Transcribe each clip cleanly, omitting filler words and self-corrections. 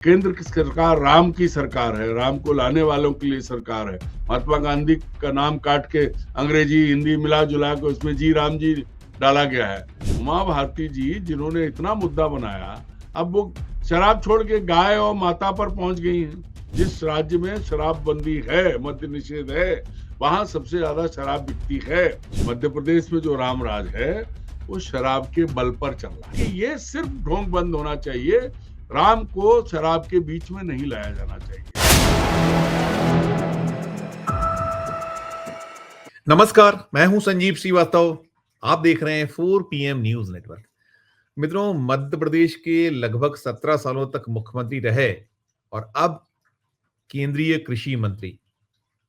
केंद्र की सरकार राम की सरकार है, राम को लाने वालों के लिए सरकार है। महात्मा गांधी का नाम काट के अंग्रेजी हिंदी मिला जुला के उसमें जी राम जी डाला गया है। उमा भारती जी जिन्होंने इतना मुद्दा बनाया, अब वो शराब छोड़ के गाय और माता पर पहुंच गई हैं। जिस राज्य में शराबबंदी है, मद्य निषेध है, वहां सबसे ज्यादा शराब बिकती है। मध्य प्रदेश में जो राम राज है वो शराब के बल पर चल रहा है। ये सिर्फ ढोंग बंद होना चाहिए, राम को शराब के बीच में नहीं लाया जाना चाहिए। नमस्कार, मैं हूं संजीव श्रीवास्तव। आप देख रहे हैं 4 PM न्यूज नेटवर्क। मित्रों, मध्य प्रदेश के लगभग 17 सालों तक मुख्यमंत्री रहे और अब केंद्रीय कृषि मंत्री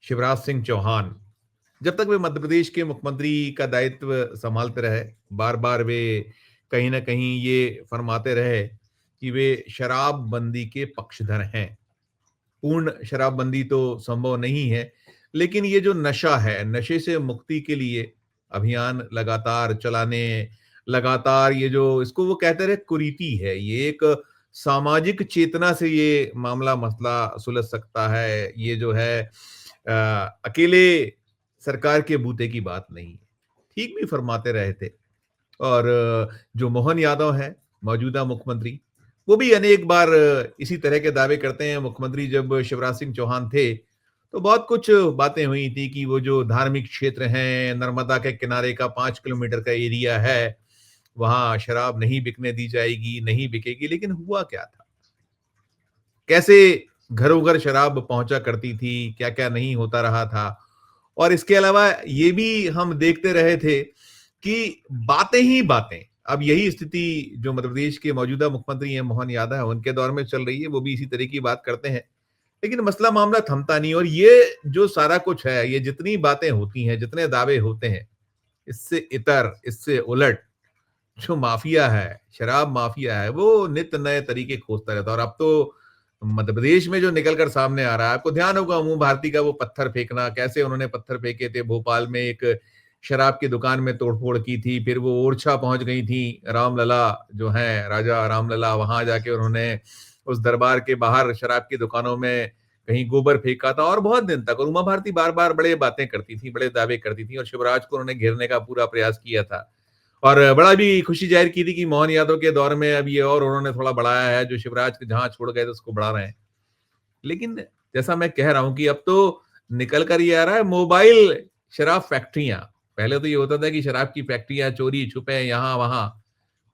शिवराज सिंह चौहान, जब तक वे मध्य प्रदेश के मुख्यमंत्री का दायित्व संभालते रहे, बार बार वे कहीं ना कहीं ये फरमाते रहे कि वे शराबबंदी के पक्षधर हैं। पूर्ण शराबबंदी तो संभव नहीं है, लेकिन ये जो नशा है, नशे से मुक्ति के लिए अभियान लगातार चलाने, लगातार ये जो इसको वो कहते रहे कुरीति है, ये एक सामाजिक चेतना से ये मामला मसला सुलझ सकता है। ये जो है अकेले सरकार के बूते की बात नहीं है। ठीक भी फरमाते रहे थे। और जो मोहन यादव है, मौजूदा मुख्यमंत्री, वो भी अनेक बार इसी तरह के दावे करते हैं। मुख्यमंत्री जब शिवराज सिंह चौहान थे तो बहुत कुछ बातें हुई थी कि वो जो धार्मिक क्षेत्र हैं, नर्मदा के किनारे का 5 किलोमीटर का एरिया है, वहां शराब नहीं बिकने दी जाएगी, नहीं बिकेगी। लेकिन हुआ क्या था? कैसे घरों घर शराब पहुंचा करती थी, क्या क्या नहीं होता रहा था। और इसके अलावा ये भी हम देखते रहे थे कि बातें ही बातें, अब यही स्थिति जो मध्य प्रदेश के मौजूदा मुख्यमंत्री हैं मोहन यादव है, उनके दौर में चल रही है। वो भी इसी तरह की बात करते हैं, लेकिन मसला मामला थमता नहीं। और ये जो सारा कुछ है, ये जितनी बातें होती हैं, जितने दावे होते हैं, इससे इतर, इससे उलट जो माफिया है, शराब माफिया है, वो नित नए तरीके खोजता रहता है। और अब तो मध्य प्रदेश में जो निकल कर सामने आ रहा है, आपको ध्यान होगा उमा भारती का वो पत्थर फेंकना, कैसे उन्होंने पत्थर फेंके थे। भोपाल में एक शराब की दुकान में तोड़फोड़ की थी, फिर वो ओरछा पहुंच गई थी। रामलला जो है, राजा रामलला, वहां जाके उन्होंने उस दरबार के बाहर शराब की दुकानों में कहीं गोबर फेंका था। और बहुत दिन तक, और उमा भारती बार बार बड़े बातें करती थी, बड़े दावे करती थी, और शिवराज को उन्होंने घेरने का पूरा प्रयास किया था। और बड़ा भी खुशी जाहिर की थी कि मोहन यादव के दौर में अब ये और उन्होंने थोड़ा बढ़ाया है, जो शिवराज के जहां छोड़ गए थे उसको बढ़ा रहे हैं। लेकिन जैसा मैं कह रहा हूं कि अब तो निकल कर ये आ रहा है मोबाइल शराब फैक्ट्रियां। पहले तो ये होता था कि शराब की फैक्ट्रियां चोरी छुपे यहां वहां,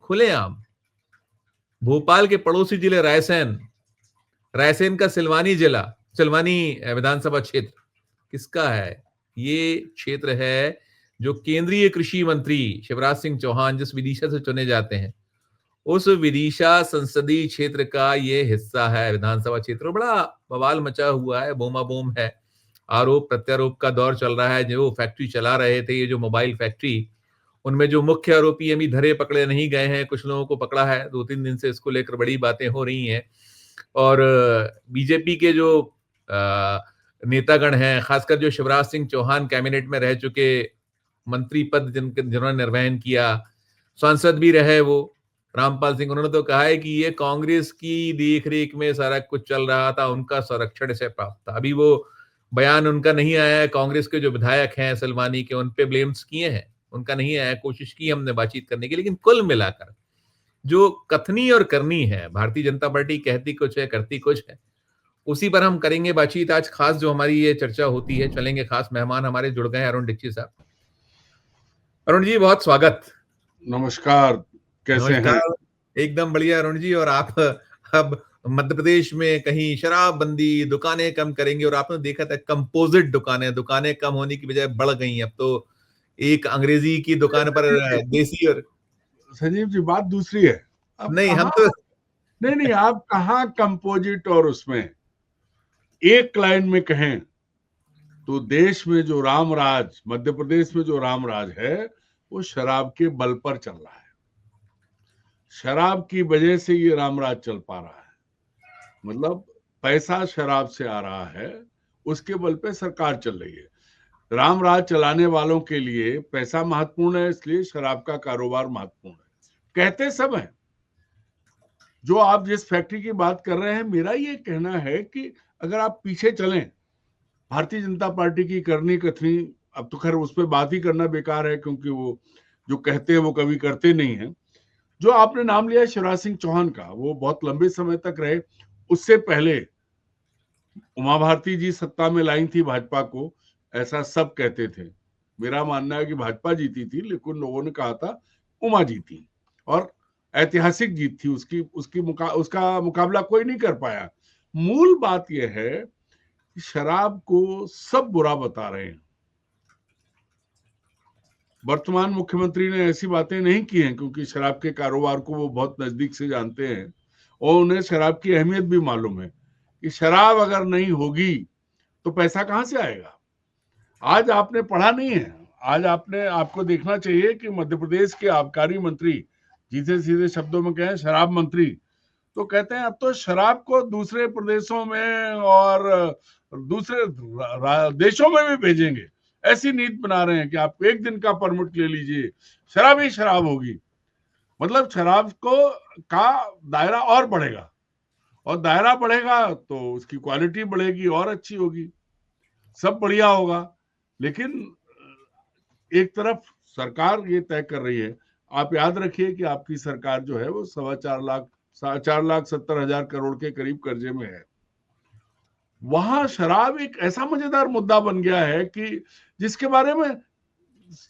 खुलेआम। भोपाल के पड़ोसी जिले रायसेन, रायसेन का सिलवानी जिला, सिलवानी विधानसभा क्षेत्र किसका है? ये क्षेत्र है जो केंद्रीय कृषि मंत्री शिवराज सिंह चौहान जिस विदिशा से चुने जाते हैं, उस विदिशा संसदीय क्षेत्र का ये हिस्सा है, विधानसभा क्षेत्र। बड़ा बवाल मचा हुआ है, बूमाबूम है, आरोप प्रत्यारोप का दौर चल रहा है। जो फैक्ट्री चला रहे थे, ये जो मोबाइल फैक्ट्री, उनमें जो मुख्य आरोपी अभी धरे पकड़े नहीं गए हैं, कुछ लोगों को पकड़ा है। 2-3 दिन से इसको लेकर बड़ी बातें हो रही हैं। और बीजेपी के जो नेतागण हैं, खासकर जो शिवराज सिंह चौहान कैबिनेट में रह चुके, मंत्री पद जिन्होंने निर्वहन किया, सांसद भी रहे वो रामपाल सिंह, उन्होंने तो कहा है कि ये कांग्रेस की देखरेख में सारा कुछ चल रहा था, उनका संरक्षण से प्राप्त था। अभी वो बयान उनका नहीं आया है। कांग्रेस के जो विधायक हैं सिलवानी के, उन पे ब्लेम्स किए हैं, उनका नहीं आया। कोशिश की हमने बातचीत करने की, लेकिन कुल मिलाकर जो कथनी और करनी है, भारतीय जनता पार्टी कहती कुछ है, करती कुछ है, उसी पर हम करेंगे बातचीत। आज खास जो हमारी ये चर्चा होती है, चलेंगे, खास मेहमान हमारे जुड़ गए हैं, अरुण दीक्षित साहब। अरुण जी, बहुत स्वागत। नमस्कार, कैसे हैं? नमस्कार, एकदम बढ़िया अरुण जी। और आप अब मध्य प्रदेश में कहीं शराबबंदी, दुकानें कम करेंगे, और आपने देखा था कंपोजिट दुकानें, दुकानें कम होने की बजाय बढ़ गई। अब तो एक अंग्रेजी की दुकान पर देसी और संजीव जी, बात दूसरी है। अब नहीं, हम कहाँ, तो नहीं नहीं, आप कहाँ कंपोजिट और उसमें एक लाइन में कहें तो देश में जो राम राज, मध्य प्रदेश में जो राम राज है, वो शराब के बल पर चल रहा है। शराब की वजह से ये राम राज चल पा रहा है। मतलब पैसा शराब से आ रहा है, उसके बल पे सरकार चल रही है। राम राज चलाने वालों के लिए पैसा महत्वपूर्ण है, इसलिए शराब का कारोबार महत्वपूर्ण है। कहते सब हैं, जो आप जिस फैक्ट्री की बात कर रहे हैं, मेरा ये कहना है कि अगर आप पीछे चलें, भारतीय जनता पार्टी की करनी कथनी, अब तो खैर उस पर बात ही करना बेकार है, क्योंकि वो जो कहते हैं वो कभी करते नहीं है। जो आपने नाम लिया शिवराज सिंह चौहान का, वो बहुत लंबे समय तक रहे। उससे पहले उमा भारती जी सत्ता में लाई थी भाजपा को, ऐसा सब कहते थे। मेरा मानना है कि भाजपा जीती थी, लेकिन लोगों ने कहा था उमा जीती, और ऐतिहासिक जीत थी उसकी। उसका मुकाबला कोई नहीं कर पाया। मूल बात यह है कि शराब को सब बुरा बता रहे हैं। वर्तमान मुख्यमंत्री ने ऐसी बातें नहीं की हैं, क्योंकि शराब के कारोबार को वो बहुत नजदीक से जानते हैं और उन्हें शराब की अहमियत भी मालूम है कि शराब अगर नहीं होगी तो पैसा कहां से आएगा। आज आपने पढ़ा नहीं है, आज आपको देखना चाहिए कि मध्य प्रदेश के आबकारी मंत्री, जिसे सीधे शब्दों में कहें शराब मंत्री, तो कहते हैं अब तो शराब को दूसरे प्रदेशों में और दूसरे देशों में भी भेजेंगे। ऐसी नीति बना रहे हैं कि आप एक दिन का परमिट ले लीजिए, शराब ही शराब होगी। मतलब शराब का दायरा और बढ़ेगा, और दायरा बढ़ेगा तो उसकी क्वालिटी बढ़ेगी और अच्छी होगी, सब बढ़िया होगा। लेकिन एक तरफ सरकार ये तय कर रही है, आप याद रखिए कि आपकी सरकार जो है वो 4,70,000 करोड़ के करीब कर्जे में है। वहां शराब एक ऐसा मजेदार मुद्दा बन गया है कि जिसके बारे में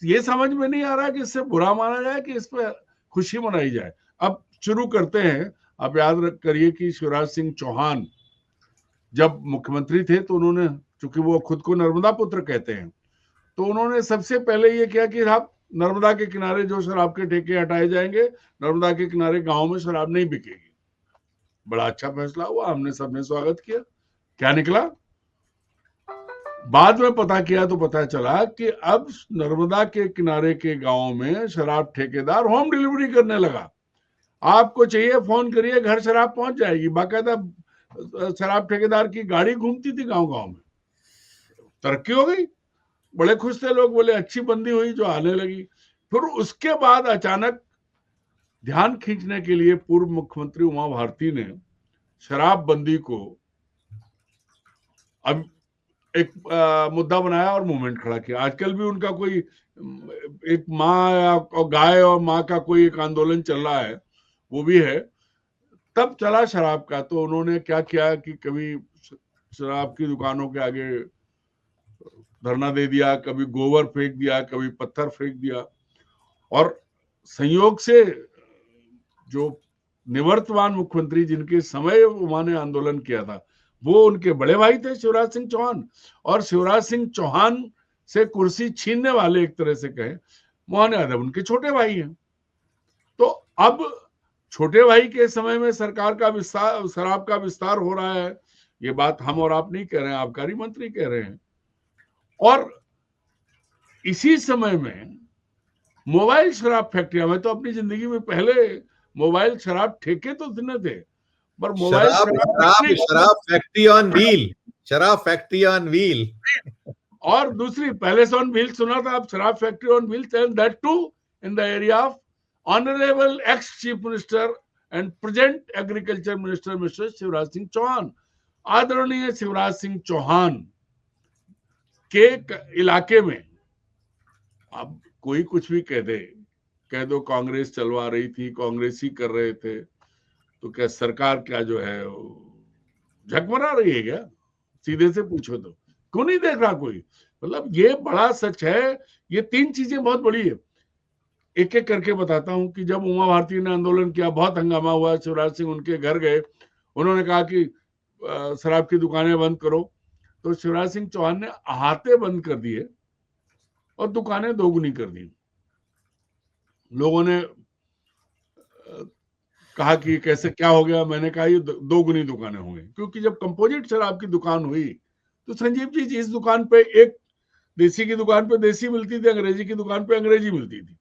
ये समझ में नहीं आ रहा कि इससे बुरा माना जाए कि इस पर खुशी मनाई जाए। अब शुरू करते हैं। आप याद करिए कि शिवराज सिंह चौहान जब मुख्यमंत्री थे तो उन्होंने, चूंकि वो खुद को नर्मदा पुत्र कहते हैं, तो उन्होंने सबसे पहले ये किया कि आप नर्मदा के किनारे जो शराब के ठेके हटाए जाएंगे, नर्मदा के किनारे गांव में शराब नहीं बिकेगी। बड़ा अच्छा फैसला हुआ, हमने सबने स्वागत किया। क्या निकला? बाद में पता किया तो पता चला कि अब नर्मदा के किनारे के गांव में शराब ठेकेदार होम डिलीवरी करने लगा। आपको चाहिए फोन करिए, घर शराब पहुंच जाएगी। बाकायदा शराब ठेकेदार की गाड़ी घूमती थी गांव गांव में। तरक्की हो गई, बड़े खुश थे लोग, बोले अच्छी बंदी हुई जो आने लगी। फिर उसके बाद अचानक ध्यान खींचने के लिए पूर्व मुख्यमंत्री उमा भारती ने शराब बंदी को अब एक मुद्दा बनाया और मूवमेंट खड़ा किया। आजकल भी उनका कोई एक माँ और गाय और माँ का कोई एक आंदोलन चल रहा है, वो भी है। तब चला शराब का, तो उन्होंने क्या किया कि कभी शराब की दुकानों के आगे धरना दे दिया, कभी गोबर फेंक दिया, कभी पत्थर फेंक दिया। और संयोग से जो निवर्तमान मुख्यमंत्री जिनके समय उमा ने आंदोलन किया था, वो उनके बड़े भाई थे शिवराज सिंह चौहान। और शिवराज सिंह चौहान से कुर्सी छीनने वाले, एक तरह से कहें, मोहन यादव उनके छोटे भाई हैं। तो अब छोटे भाई के समय में सरकार का विस्तार, शराब का विस्तार हो रहा है। ये बात हम और आप नहीं कह रहे हैं, आबकारी मंत्री कह रहे हैं। और इसी समय में मोबाइल शराब फैक्ट्रियां, मैं तो अपनी जिंदगी में पहले मोबाइल शराब ठेके तो सुने थे, पर मोबाइल शराब फैक्ट्री ऑन व्हील, शराब फैक्ट्री ऑन व्हील। और दूसरी पैलेस ऑन व्हील सुना था, अब शराब factory on wheel, and that too in the area of honourable ex chief minister and present agriculture minister mister Shivraj Singh Chouhan. आदरणीय शिवराज सिंह चौहान के इलाके में अब कोई कुछ भी कह दो कांग्रेस चलवा रही थी, कांग्रेस ही कर रहे थे, तो क्या सरकार क्या जो है झकमरा रही है क्या? सीधे से पूछो तो क्यों नहीं देख रहा कोई? मतलब ये बड़ा सच है। ये तीन चीजें बहुत बड़ी है। एक एक करके बताता हूं कि जब उमा भारती ने आंदोलन किया, बहुत हंगामा हुआ, शिवराज सिंह उनके घर गए, उन्होंने कहा कि शराब की दुकानें बंद करो, तो शिवराज सिंह चौहान ने अहाते बंद कर दिए और दुकानें दोगुनी कर दी। लोगों ने कहा कि कैसे, क्या हो गया? मैंने कहा ये दोगुनी दुकानें होंगी, क्योंकि जब कंपोजिट शराब की दुकान हुई तो संजीव जी, जिस दुकान पे एक देसी की दुकान पे देसी मिलती थी, अंग्रेजी की दुकान पे अंग्रेजी मिलती थी,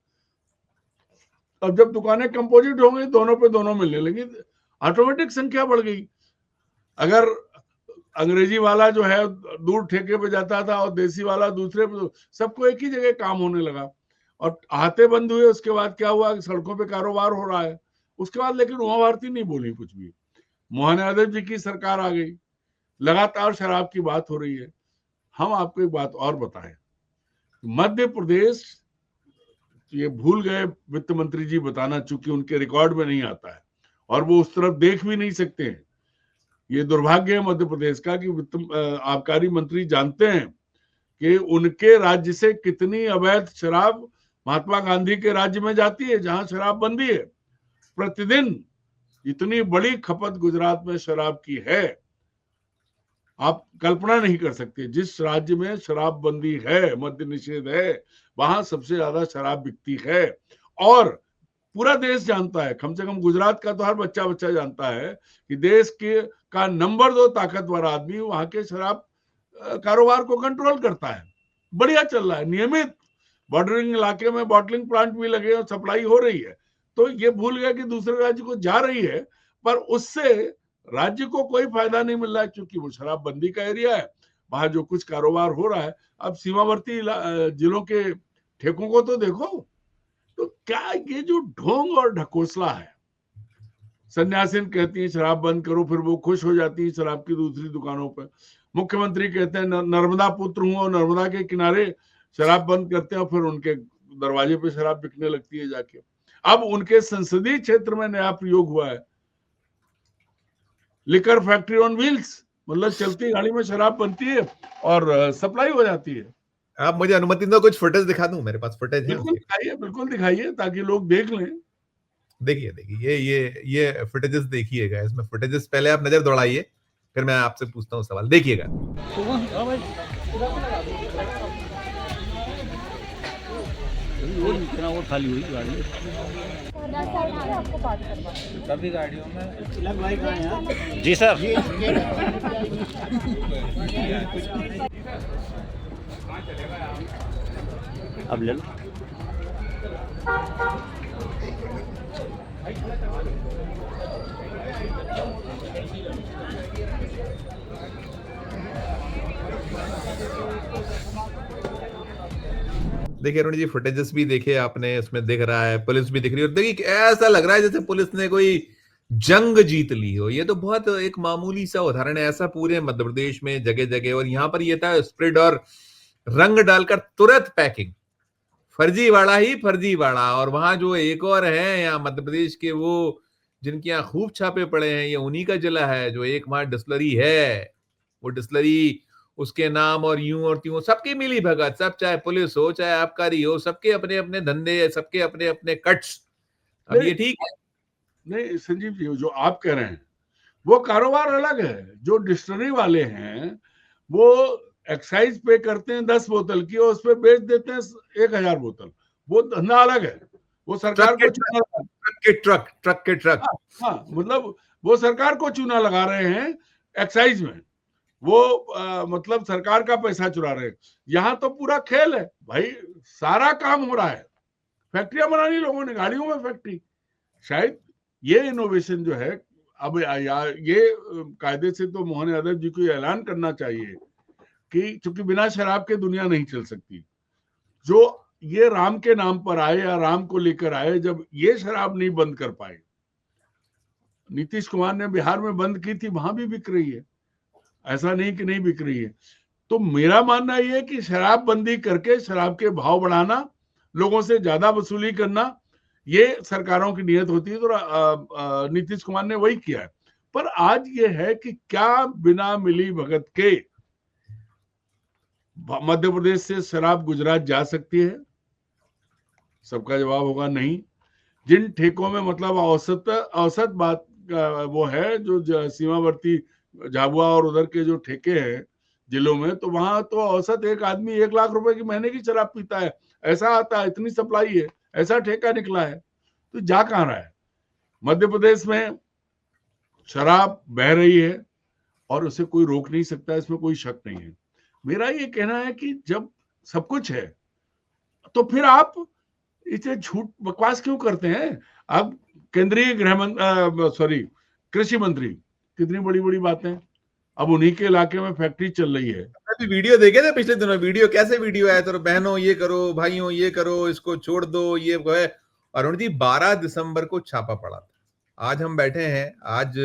अब जब दुकानें कंपोजिट हो गई, दोनों पे दोनों मिलने लगी, ऑटोमेटिक संख्या बढ़ गई। अगर अंग्रेजी वाला जो है दूर ठेके पे जाता था और देसी वाला दूसरे पे, सबको एक ही जगह काम होने लगा। और आते बंद हुए, उसके बाद क्या हुआ? सड़कों पे कारोबार हो रहा है, उसके बाद लेकिन उमा भारती नहीं बोली कुछ भी। मोहन यादव जी की सरकार आ गई, लगातार शराब की बात हो रही है। हम आपको एक बात और बताएं, मध्य प्रदेश, ये भूल गए वित्त मंत्री जी बताना, चूंकि उनके रिकॉर्ड में नहीं आता है और वो उस तरफ देख भी नहीं सकते हैं। ये दुर्भाग्य है मध्य प्रदेश का कि वित्त आबकारी मंत्री जानते हैं कि उनके राज्य से कितनी अवैध शराब महात्मा गांधी के राज्य में जाती है, जहां शराब बंदी है। प्रतिदिन इतनी बड़ी खपत गुजरात में शराब की है, आप कल्पना नहीं कर सकते। जिस राज्य में शराब बंदी है, मद्य निषेध है, वहां सबसे ज्यादा शराब बिकती है। और पूरा देश जानता है, कम से कम गुजरात का तो हर बच्चा बच्चा जानता है कि देश के का नंबर 2 ताकतवर आदमी वहां के शराब कारोबार को कंट्रोल करता है। बढ़िया चल रहा है, नियमित बॉर्डरिंग इलाके में बॉटलिंग प्लांट भी लगे और सप्लाई हो रही है। तो ये भूल गया कि दूसरे राज्य को जा रही है, पर उससे राज्य को कोई फायदा नहीं मिल रहा है, क्योंकि वो शराबबंदी का एरिया है। वहां जो कुछ कारोबार हो रहा है, अब सीमावर्ती जिलों के ठेकों को तो देखो। तो क्या ये जो ढोंग और ढकोसला है, सन्यासीन कहती है शराब बंद करो, फिर वो खुश हो जाती है शराब की दूसरी दुकानों पर। मुख्यमंत्री कहते हैं नर्मदा पुत्र हूं और नर्मदा के किनारे शराब बंद करते हैं, और फिर उनके दरवाजे पे शराब बिकने लगती है जाके। अब उनके संसदीय क्षेत्र में नया प्रयोग हुआ है, लिकर फैक्ट्री ऑन व्हील्स, मतलब चलती गाड़ी में शराब बनती है और सप्लाई हो जाती है। आप मुझे अनुमति दो, कुछ फुटेज दिखा दूं, मेरे पास फुटेज है। बिल्कुल दिखाइए ताकि लोग देख लें। देखिए देखिए, ये फुटेजेस देखिएगा। इसमें फुटेजेस पहले आप नजर दौड़ाइए, फिर मैं आपसे पूछता हूँ सवाल, देखिएगा। वो खाली हुई गाड़ी आपको बात करवा सभी गाड़ियों में। जी सर। अब ले लो। देखिए अरुण जी, फुटेजेस भी देखे आपने, इसमें दिख रहा है पुलिस भी दिख रही है। और देखिए ऐसा लग रहा है जैसे पुलिस ने कोई जंग जीत ली हो। ये तो बहुत एक मामूली सा उदाहरण है, ऐसा पूरे मध्य प्रदेश में जगह जगह। और यहाँ पर ये था स्प्रेड और रंग डालकर तुरंत पैकिंग, फर्जीवाड़ा ही फर्जीवाड़ा। और वहां जो एक और है यहाँ मध्य प्रदेश के, वो जिनके यहाँ खूब छापे पड़े हैं, ये उन्हीं का जिला है। जो एक वहां डिस्लरी है, वो डिस्लरी उसके नाम और यूं और त्यों सबकी मिली भगत, सब, चाहे पुलिस हो चाहे आबकारी हो, सबके अपने अपने धंधे, सबके अपने अपने कट्स। अब ये ठीक है? नहीं संजीव जी, जो आप कह रहे हैं वो कारोबार अलग है। जो डिस्टलरी वाले हैं वो एक्साइज पे करते हैं 10 बोतल की और उस पर बेच देते हैं 1000 बोतल, वो धंधा अलग है। वो सरकार को ट्रक के ट्रक। हाँ, मतलब वो सरकार को चूना लगा रहे हैं एक्साइज में, वो मतलब सरकार का पैसा चुरा रहे हैं। यहाँ तो पूरा खेल है भाई, सारा काम हो रहा है। फैक्ट्रियां बनानी लोगों ने, गाड़ियों में फैक्ट्री। शायद ये इनोवेशन जो है, अब ये कायदे से तो मोहन यादव जी को ऐलान करना चाहिए कि चूंकि बिना शराब के दुनिया नहीं चल सकती। जो ये राम के नाम पर आए या राम को लेकर आए, जब ये शराब नहीं बंद कर पाए, नीतीश कुमार ने बिहार में बंद की थी, वहां भी बिक रही है, ऐसा नहीं कि नहीं बिक रही है। तो मेरा मानना यह है कि शराब बंदी करके शराब के भाव बढ़ाना, लोगों से ज्यादा वसूली करना, ये सरकारों की नियत होती है। तो नीतीश कुमार ने वही किया है। पर आज ये है कि क्या बिना मिली भगत के मध्य प्रदेश से शराब गुजरात जा सकती है? सबका जवाब होगा नहीं। जिन ठेकों में मतलब औसत बात वो है, जो सीमावर्ती झाबुआ और उधर के जो ठेके हैं जिलों में, तो वहां तो औसत एक आदमी 1 लाख रुपए की महीने की शराब पीता है, ऐसा आता है, इतनी सप्लाई है, ऐसा ठेका निकला है। तो जा कहां रहा है? मध्य प्रदेश में शराब बह रही है और उसे कोई रोक नहीं सकता, इसमें कोई शक नहीं है। मेरा ये कहना है कि जब सब कुछ है तो फिर आप इसे झूठ बकवास क्यों करते हैं? अब केंद्रीय कृषि मंत्री, कितनी बड़ी बड़ी बातें, अब उन्हीं के इलाके में फैक्ट्री चल रही है। अभी वीडियो देखे थे पिछले दिनों, वीडियो कैसे वीडियो आया था, बहनों ये करो, भाइयों ये करो, इसको छोड़ दो, ये वो है। अरुण जी 12 दिसंबर को छापा पड़ा था, आज हम बैठे हैं, आज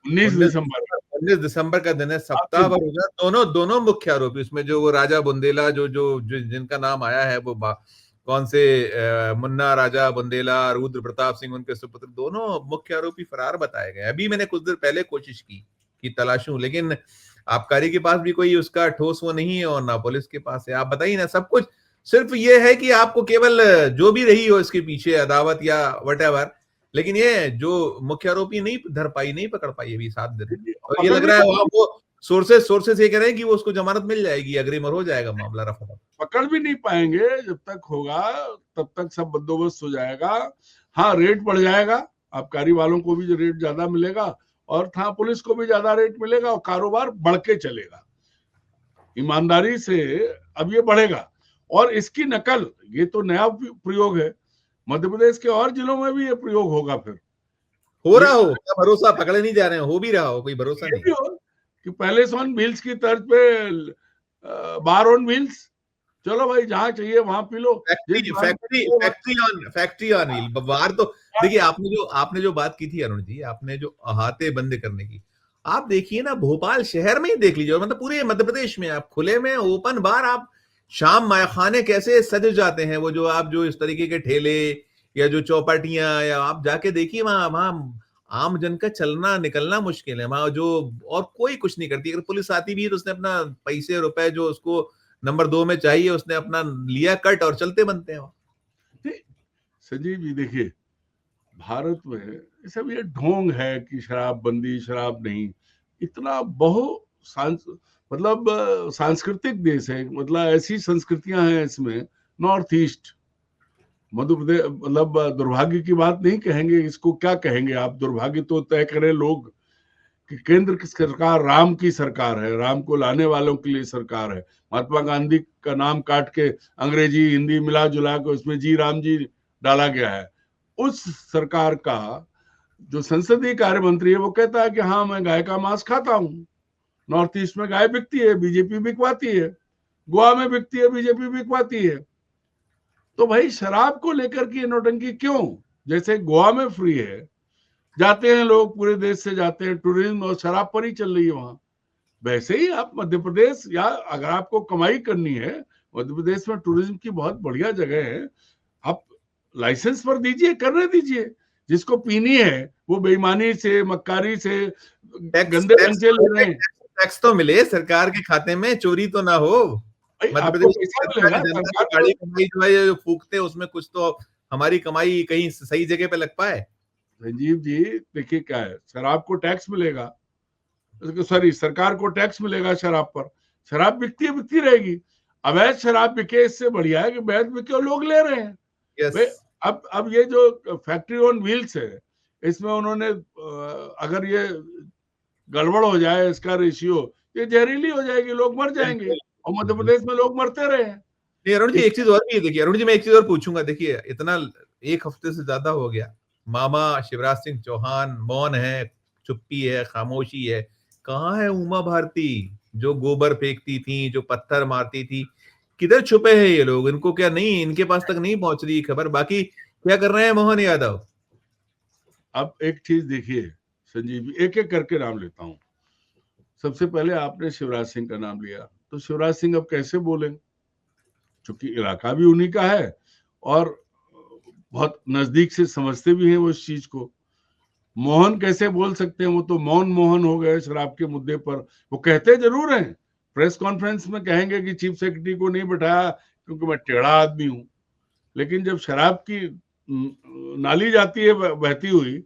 19 दिसंबर 19 दिसंबर का दिन है, सप्ताह भर हो गया। दोनों मुख्य आरोपी, उसमें जो वो राजा बुंदेला जो जिनका नाम आया है, वो कौन से मुन्ना राजा बुंदेला, रुद्र प्रताप सिंह, उनके सुपुत्र, दोनों मुख्य आरोपी फरार बताए गए। अभी मैंने कुछ देर पहले कोशिश की कि तलाशूं, लेकिन आबकारी के पास भी कोई उसका ठोस वो नहीं है और ना पुलिस के पास है। आप बताइए ना, सब कुछ सिर्फ ये है कि आपको केवल जो भी रही हो इसके पीछे अदावत या वटेवर, लेकिन ये जो मुख्य आरोपी नहीं धर पाई, नहीं पकड़ पाई अभी 7 दिन। और ये लग रहा है वो सोर्सेस ये कह रहे हैं कि वो उसको जमानत मिल जाएगी, अग्रिम हो जाएगा मामला रफा। पकड़ भी नहीं पाएंगे। जब तक होगा तब तक सब बंदोबस्त हो जाएगा। हाँ, रेट बढ़ जाएगा, आबकारी वालों को भी जो रेट ज्यादा मिलेगा और था पुलिस को भी ज्यादा रेट मिलेगा और कारोबार बढ़ के चलेगा ईमानदारी से। अब ये बढ़ेगा और इसकी नकल, ये तो नया प्रयोग है, मध्य प्रदेश के और जिलों में भी ये प्रयोग होगा। फिर हो रहा हो क्या भरोसा, पकड़े नहीं जा रहे हो भी रहा हो, कोई भरोसा ये नहीं भी हो कि पहले ऑन व्हील्स की तर्ज पे बार ऑन व्हील्स, चलो भाई जहां चाहिए वहां P low. Factory on wheel बाहर। तो देखिए, आपने जो बात की थी अरुण जी, आपने जो अहाते बंद करने की, आप देखिए ना, भोपाल शहर में ही देख लीजिए, मतलब पूरे मध्य प्रदेश में आप खुले में ओपन बार, आप शाम मायखाने कैसे सज जाते हैं, वो जो आप जो इस तरीके के ठेले या जो चौपाटियां, या आप जाके देखिए वहां वहां आम जन का चलना निकलना मुश्किल है वहां। जो और कोई कुछ नहीं करती, अगर पुलिस आती भी है तो उसने अपना पैसे रुपए जो उसको नंबर 2 में चाहिए उसने अपना लिया कट और चलते बनते हैं। संजीव जी देखिए, भारत में सब ये ढोंग है कि शराब बंदी, शराब नहीं, इतना मतलब सांस्कृतिक देश है, मतलब ऐसी संस्कृतियां हैं इसमें। नॉर्थ ईस्ट, मध्य प्रदेश, मतलब दुर्भाग्य की बात नहीं कहेंगे इसको, क्या कहेंगे आप, दुर्भाग्य तो तय करें लोग कि केंद्र की सरकार राम की सरकार है, राम को लाने वालों के लिए सरकार है। महात्मा गांधी का नाम काट के अंग्रेजी हिंदी मिला जुला के उसमें जी राम जी डाला गया है। उस सरकार का जो संसदीय कार्य मंत्री है वो कहता है कि हाँ मैं गाय का मांस खाता हूँ। नॉर्थ ईस्ट में गाय बिकती है, बीजेपी बिकवाती है, गोवा में बिकती है, बीजेपी बिकवाती है। तो भाई शराब को लेकर के नौटंकी क्यों? जैसे गोवा में फ्री है, जाते हैं लोग, पूरे देश से जाते हैं, टूरिज्म और शराब पर ही चल रही है वहां। वैसे ही आप मध्य प्रदेश, या अगर आपको कमाई करनी है, मध्य प्रदेश में टूरिज्म की बहुत बढ़िया जगह है, आप लाइसेंस पर दीजिए, करने दीजिए। जिसको पीनी है वो बेईमानी से, मक्कारी से, गंदे ढंग ले रहे हैं। टैक्स तो मिले सरकार के खाते में, चोरी तो ना हो। मध्य प्रदेश की जनता की काली कमाई जो है जो फूकते हैं, उसमें कुछ तो हमारी कमाई कहीं सही जगह पे लग पाए। संजीव जी देखिए क्या है, शराब को टैक्स मिलेगा, सॉरी सरकार को टैक्स मिलेगा शराब पर, शराब बिकती रहेगी। अवैध शराब बिके, इससे बढ़िया है कि वैध बिके और लोग ले रहे हैं। yes. अब ये जो फैक्ट्री ऑन व्हील्स है, इसमें उन्होंने अगर ये गड़बड़ हो जाए इसका रेशियो, ये जहरीली हो जाएगी, लोग मर जाएंगे, और मध्य प्रदेश में लोग मरते रहे हैं। नहीं अरुण जी, एक चीज और भी देखिए, अरुण जी मैं एक चीज और पूछूंगा। देखिए, इतना 1 हफ्ते से ज्यादा हो गया, मामा शिवराज सिंह चौहान मौन है, चुप्पी है, खामोशी है। कहाँ है उमा भारती जो गोबर फेंकती थी, जो पत्थर मारती थी? किधर छुपे हैं ये लोग? इनको क्या नहीं, इनके पास तक नहीं पहुंच रही खबर? बाकी क्या कर रहे हैं मोहन यादव? अब एक चीज देखिए संजीव जी, एक एक करके नाम लेता हूं। सबसे पहले आपने शिवराज सिंह का नाम लिया, तो शिवराज सिंह अब कैसे बोलें, क्योंकि इलाका भी उन्हीं का है और बहुत नजदीक से समझते भी हैं वो इस चीज को। मोहन कैसे बोल सकते हैं, वो तो मौन मोहन हो गए शराब के मुद्दे पर। वो कहते जरूर हैं, प्रेस कॉन्फ्रेंस में कहेंगे कि चीफ सेक्रेटरी को नहीं बैठाया क्योंकि मैं टेढ़ा आदमी हूं, लेकिन जब शराब की नाली जाती है बहती हुई,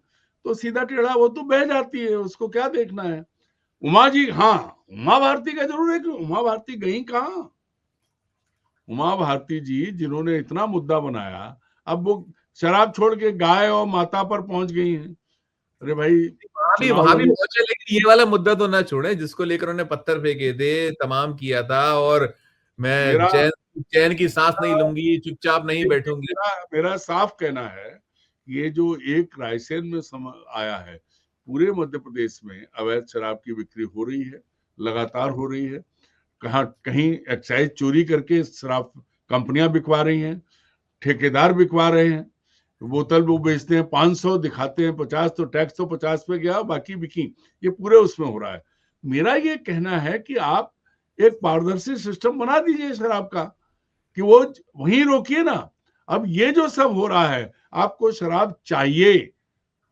तो सीधा टेढ़ा वो तो बह जाती है, उसको क्या देखना है। उमा जी, हाँ उमा भारती का जरूर है कि उमा भारती गई कहाँ? उमा भारती जी जिन्होंने इतना मुद्दा बनाया, अब वो शराब छोड़ के गाय और माता पर पहुंच गई हैं। अरे भाई वहां भी पहुंचे, लेकिन ये वाला मुद्दा तो ना छोड़े जिसको लेकर उन्होंने पत्थर फेंके थे, तमाम किया था, और मैं चैन की सांस नहीं लूंगी, चुपचाप नहीं बैठूंगी। मेरा साफ कहना है, ये जो एक रायसेन में आया है, पूरे मध्य प्रदेश में अवैध शराब की बिक्री हो रही है, लगातार हो रही है। कहीं एक्साइज चोरी करके शराब कंपनियां बिकवा रही हैं, ठेकेदार बिकवा रहे हैं। बोतल वो बेचते हैं 500, दिखाते हैं 50, तो टैक्स तो 50 पे गया, बाकी बिकी, ये पूरे उसमें हो रहा है। मेरा ये कहना है कि आप एक पारदर्शी सिस्टम बना दीजिए शराब का, कि वो वहीं रोकिए ना। अब ये जो सब हो रहा है, आपको शराब चाहिए,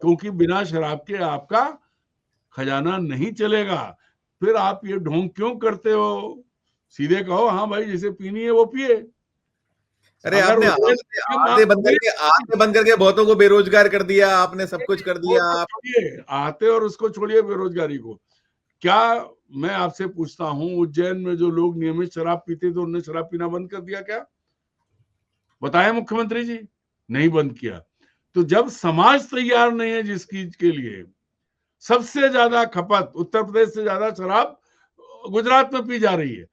क्योंकि बिना शराब के आपका खजाना नहीं चलेगा। फिर आप ये ढोंग क्यों करते हो? सीधे कहो हाँ भाई जिसे पीनी है वो पिए। अरे अगर आपने आते बंद करके बहुतों को बेरोजगार कर दिया, आपने सब कुछ कर दिया। आप छोड़िए आते और उसको छोड़िए बेरोजगारी को। क्या मैं आपसे पूछता हूँ, उज्जैन में जो लोग नियमित शराब पीते थे उन्होंने शराब पीना बंद कर दिया क्या? बताया मुख्यमंत्री जी? नहीं बंद किया। तो जब समाज तैयार नहीं है जिस चीज के लिए, सबसे ज्यादा खपत उत्तर प्रदेश से ज्यादा शराब गुजरात में पी जा रही है,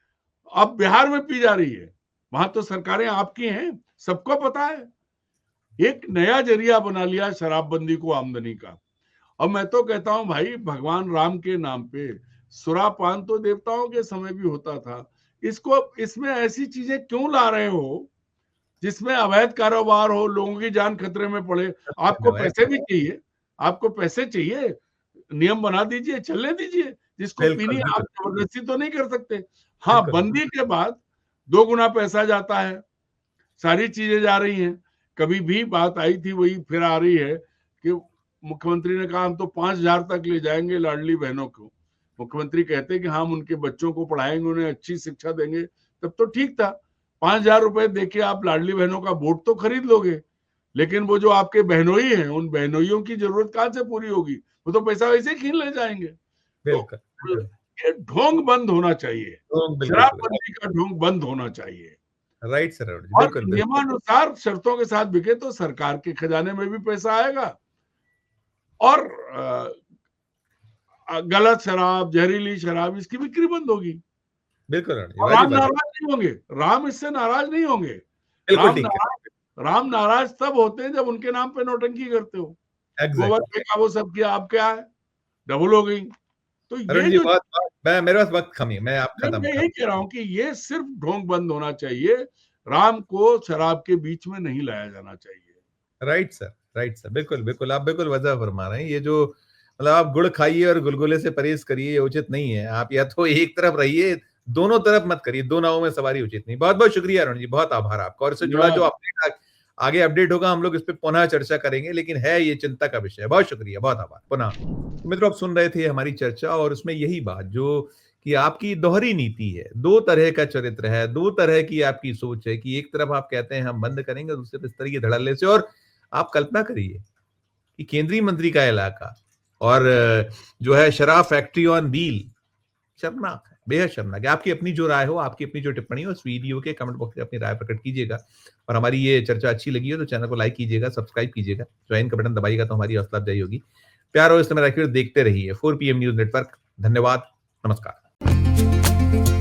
अब बिहार में पी जा रही है, वहां तो सरकारें आपकी हैं, सबको पता है। एक नया जरिया बना लिया शराबबंदी को आमदनी का। अब मैं तो कहता हूं भाई, भगवान राम के नाम पे सुरापान तो देवताओं के समय भी होता था, इसको इसमें ऐसी चीजें क्यों ला रहे हो जिसमें अवैध कारोबार हो, लोगों की जान खतरे में पड़े? आपको पैसे भी चाहिए, आपको पैसे चाहिए, नियम बना दीजिए, चलने दीजिए, जिसको पीनी है। आप जबरदस्ती तो नहीं कर सकते। हाँ, बंदी के बाद 2 गुना पैसा जाता है, सारी चीजें जा रही हैं। कभी भी बात आई थी, वही फिर आ रही है कि मुख्यमंत्री ने कहा हम तो 5,000 तक ले जाएंगे लाडली बहनों को। मुख्यमंत्री कहते कि हम उनके बच्चों को पढ़ाएंगे, उन्हें अच्छी शिक्षा देंगे, तब तो ठीक था। 5,000 रुपए देके आप लाडली बहनों का वोट तो खरीद लोगे, लेकिन वो जो आपके बहनोई हैं, उन बहनोइयों की जरूरत कहां से पूरी होगी? वो तो पैसा वैसे ही छीन ले जाएंगे। तो ये ढोंग बंद होना चाहिए, शराबबंदी का ढोंग बंद होना चाहिए। राइट सर, और नियमानुसार शर्तों के साथ बिके तो सरकार के खजाने में भी पैसा आएगा, और गलत शराब, जहरीली शराब, इसकी बिक्री बंद होगी। बिल्कुल राम नाराज नहीं होंगे, राम इससे नाराज नहीं होंगे। राम नाराज तब होते हैं जब उनके नाम पे नौटंकी करते हो। गोबर फेंका, वो सब किया, अब क्या है, डबल हो गई। तो ये जो मेरे पास वक्त कम है, मैं यही कह रहा हूँ कि ये सिर्फ ढोंग बंद होना चाहिए, राम को शराब के बीच में नहीं लाया जाना चाहिए। राइट सर, बिल्कुल बिल्कुल, आप बिल्कुल वजह फरमा रहे हैं। ये जो मतलब आप गुड़ खाइए और गुलगुले से परहेज करिए, ये उचित नहीं है। आप या तो एक तरफ रहिए, दोनों तरफ मत करिए, दो नावों में सवारी उचित नहीं। बहुत बहुत शुक्रिया अरुण जी, बहुत आभार आपका। और इससे जुड़ा जो अपडेट आगे अपडेट होगा, हम लोग इस पर पुनः चर्चा करेंगे, लेकिन है ये चिंता का विषय। बहुत शुक्रिया, बहुत आभार पुनः। मित्रों, आप सुन रहे थे हमारी चर्चा, और उसमें यही बात जो कि आपकी दोहरी नीति है, दो तरह का चरित्र है, दो तरह की आपकी सोच है कि एक तरफ आप कहते हैं हम बंद करेंगे, दूसरे तरफ इस तरह की धड़ल्ले से। और आप कल्पना करिए कि केंद्रीय मंत्री का इलाका और जो है शराब फैक्ट्री ऑन व्हील, शर्मनाक है, बेहद शर्मनाक है। आपकी अपनी जो राय हो, आपकी अपनी जो टिप्पणी हो, उस वीडियो के कमेंट बॉक्स में अपनी राय प्रकट कीजिएगा। और हमारी ये चर्चा अच्छी लगी हो तो चैनल को लाइक कीजिएगा, सब्सक्राइब कीजिएगा, ज्वाइन का बटन दबाइएगा तो हमारी हौसला अफजाई होगी। प्यार और इस समय देखते रहिए 4 PM न्यूज नेटवर्क। धन्यवाद, नमस्कार।